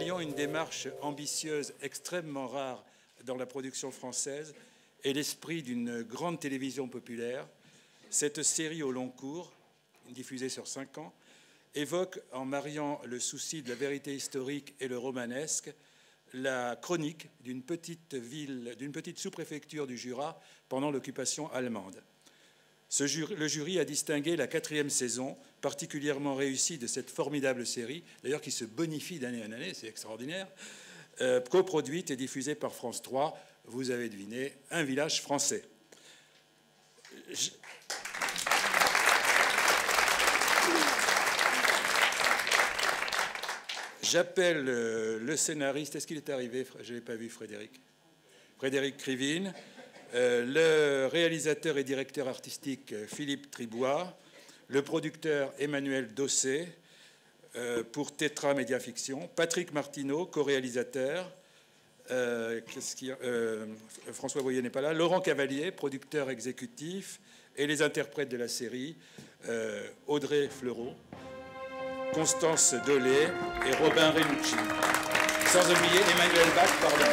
ayant une démarche ambitieuse extrêmement rare dans la production française et l'esprit d'une grande télévision populaire, cette série au long cours, diffusée sur 5 ans, évoque, en mariant le souci de la vérité historique et le romanesque, la chronique d'une petite ville, d'une petite sous-préfecture du Jura pendant l'occupation allemande. Le jury a distingué la 4e saison, particulièrement réussie de cette formidable série, d'ailleurs qui se bonifie d'année en année, c'est extraordinaire, coproduite et diffusée par France 3. Vous avez deviné, Un village français. J'appelle le scénariste. Est-ce qu'il est arrivé? Je n'ai pas vu Frédéric. Frédéric Krivine. Le réalisateur et directeur artistique Philippe Tribois. Le producteur Emmanuel Dossé pour Tetra Média Fiction. Patrick Martineau, co-réalisateur. François Boyer n'est pas là. Laurent Cavalier, producteur exécutif. Et les interprètes de la série, Audrey Fleurot, Constance Dolé et Robin Renucci. Sans oublier Emmanuel Bach, pardon.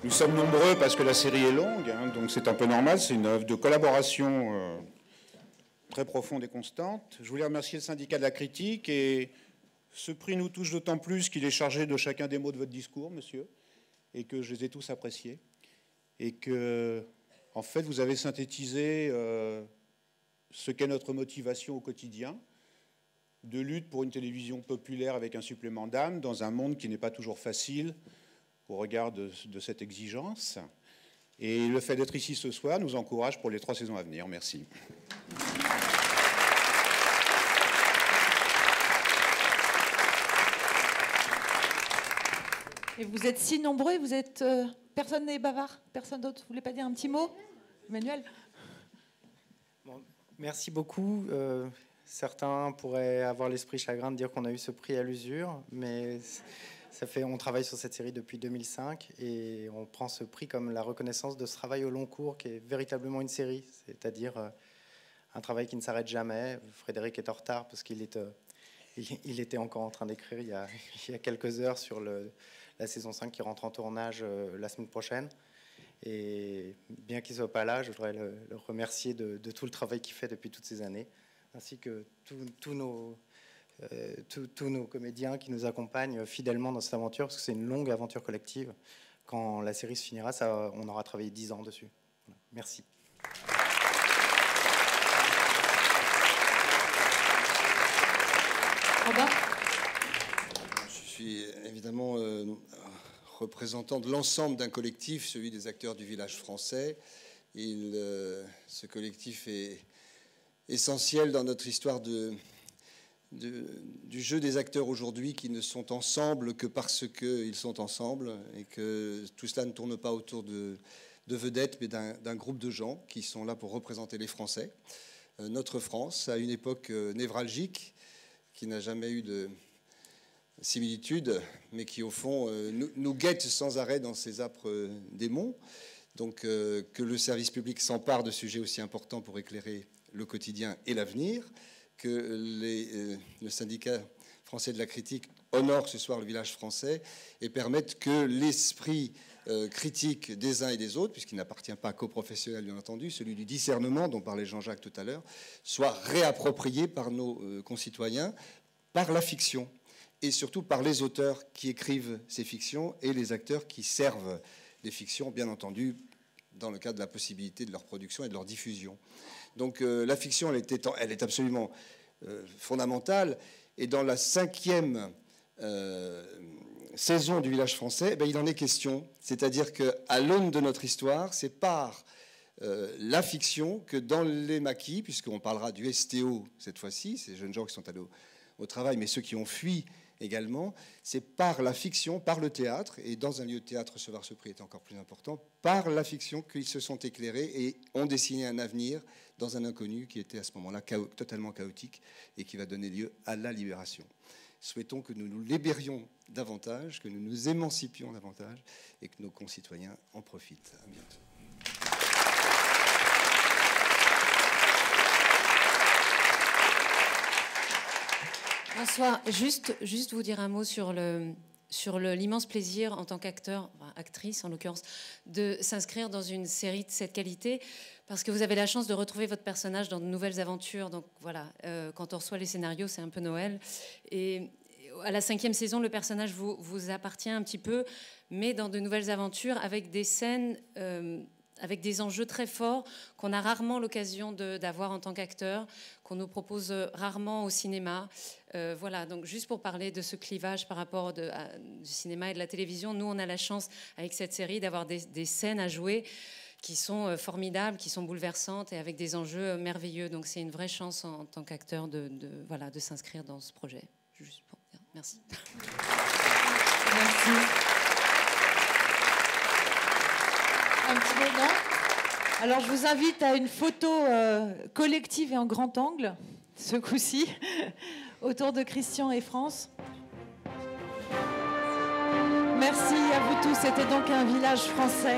Nous sommes nombreux parce que la série est longue, hein, donc c'est un peu normal. C'est une œuvre de collaboration très profonde et constante. Je voulais remercier le syndicat de la critique, et ce prix nous touche d'autant plus qu'il est chargé de chacun des mots de votre discours, monsieur, et que je les ai tous appréciés, et que, en fait, vous avez synthétisé ce qu'est notre motivation au quotidien, de lutte pour une télévision populaire avec un supplément d'âme dans un monde qui n'est pas toujours facile au regard de cette exigence. Et le fait d'être ici ce soir nous encourage pour les 3 saisons à venir. Merci. Et vous êtes si nombreux, et vous êtes... personne n'est bavard? Personne d'autre? Vous voulez pas dire un petit mot? Emmanuel? Bon, merci beaucoup. Certains pourraient avoir l'esprit chagrin de dire qu'on a eu ce prix à l'usure, mais on travaille sur cette série depuis 2005 et on prend ce prix comme la reconnaissance de ce travail au long cours qui est véritablement une série, c'est-à-dire un travail qui ne s'arrête jamais. Frédéric est en retard parce qu'il était encore en train d'écrire il y a quelques heures sur la saison 5 qui rentre en tournage la semaine prochaine. Et bien qu'il ne soit pas là, je voudrais le remercier de tout le travail qu'il fait depuis toutes ces années, ainsi que tous nos comédiens qui nous accompagnent fidèlement dans cette aventure, parce que c'est une longue aventure collective. Quand la série se finira, on aura travaillé 10 ans dessus. Voilà. Merci. Robin ? Je suis évidemment représentant de l'ensemble d'un collectif, celui des acteurs du village français. Ce collectif est essentiel dans notre histoire du jeu des acteurs aujourd'hui, qui ne sont ensemble que parce qu'ils sont ensemble, et que tout cela ne tourne pas autour de vedettes, mais d'un groupe de gens qui sont là pour représenter les Français. Notre France, à une époque névralgique, qui n'a jamais eu de similitude, mais qui, au fond, nous guette sans arrêt dans ses âpres démons. Donc, que le service public s'empare de sujets aussi importants pour éclairer le quotidien et l'avenir, que le syndicat français de la critique honore ce soir le village français et permette que l'esprit critique des uns et des autres, puisqu'il n'appartient pas qu'aux professionnels, bien entendu, celui du discernement dont parlait Jean-Jacques tout à l'heure, soit réapproprié par nos concitoyens, par la fiction, et surtout par les auteurs qui écrivent ces fictions et les acteurs qui servent les fictions, bien entendu, dans le cadre de la possibilité de leur production et de leur diffusion. Donc la fiction, elle est absolument fondamentale. Et dans la 5e saison du village français, il en est question. C'est-à-dire qu'à l'aune de notre histoire, c'est par la fiction que dans les maquis, puisqu'on parlera du STO cette fois-ci, ces jeunes gens qui sont allés au travail, mais ceux qui ont fui également, c'est par la fiction, par le théâtre, et dans un lieu de théâtre, recevoir ce prix est encore plus important, par la fiction qu'ils se sont éclairés et ont dessiné un avenir dans un inconnu qui était à ce moment-là totalement chaotique et qui va donner lieu à la libération. Souhaitons que nous nous libérions davantage, que nous nous émancipions davantage et que nos concitoyens en profitent. À bientôt. François, juste vous dire un mot sur l'immense plaisir en tant qu'acteur, enfin, actrice en l'occurrence, de s'inscrire dans une série de cette qualité, parce que vous avez la chance de retrouver votre personnage dans de nouvelles aventures. Donc voilà, quand on reçoit les scénarios, c'est un peu Noël. Et à la 5e saison, le personnage vous appartient un petit peu, mais dans de nouvelles aventures, avec des scènes, avec des enjeux très forts qu'on a rarement l'occasion d'avoir en tant qu'acteur, qu'on nous propose rarement au cinéma. Voilà, donc juste pour parler de ce clivage par rapport du cinéma et de la télévision, nous, on a la chance, avec cette série, d'avoir des scènes à jouer qui sont formidables, qui sont bouleversantes et avec des enjeux merveilleux. Donc c'est une vraie chance en tant qu'acteur de s'inscrire dans ce projet. Juste pour dire merci. Merci. Un petit moment. Alors je vous invite à une photo collective et en grand angle, ce coup-ci, autour de Christian et France. Merci à vous tous. C'était donc un village français.